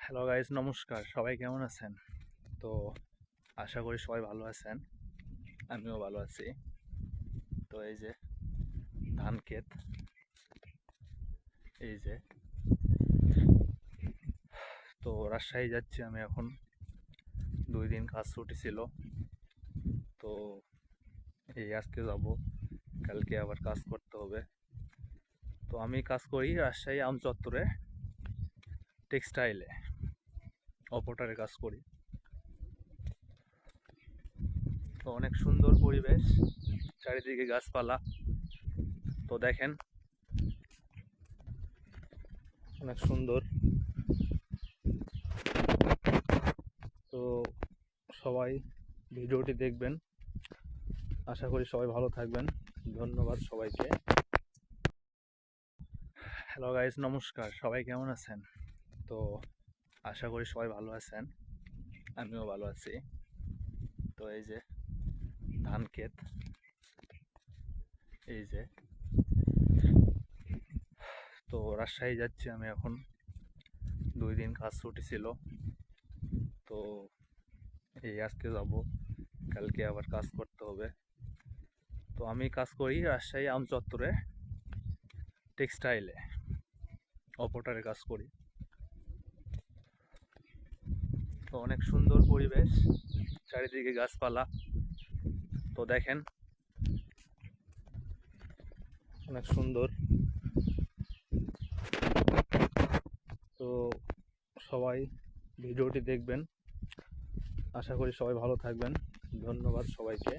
Hello guys, নমস্কার। সবাই কেমন আছেন? তো আশা করি সবাই ভালো আছেন। আমিও ভালো আছি। তো এই যে ধান ক্ষেত, এই যে তো রাজশাহী যাচ্ছি আমি এখন। 2 দিন কাজ ছুটি ছিল। তো এই আজকে যাব, কালকে আবার কাজ করতে হবে। তো আমি কাজ করি রাজশাহী আমচত্বরে টেক্সটাইলে, অপারেটরে কাজ করি। তো অনেক সুন্দর পরিবেশ, চারিদিকে গাছপালা। তো দেখেন, অনেক সুন্দর। তো সবাই ভিডিওটি দেখবেন। আশা করি সবাই ভালো থাকবেন। ধন্যবাদ সবাইকে। হ্যালো গাইস, নমস্কার। সবাই কেমন আছেন? তো আশা করি সবাই ভালো আছেন। আমিও ভালো আছি। তো এই যে ধান ক্ষেত, এই যে তো রাজশাহী যাচ্ছি আমি এখন। 2 দিন কাজ ছুটি ছিল। তো এই আজকে যাব, কালকে আবার কাজ করতে হবে। তো আমি কাজ করি রাজশাহী আমচত্বরে টেক্সটাইলে, অপারেটরে কাজ করি। তো অনেক সুন্দর পরিবেশ, চারিদিকে গাছপালা। তো দেখেন, অনেক সুন্দর। তো সবাই ভিডিওটি দেখবেন। আশা করি সবাই ভালো থাকবেন। ধন্যবাদ সবাইকে।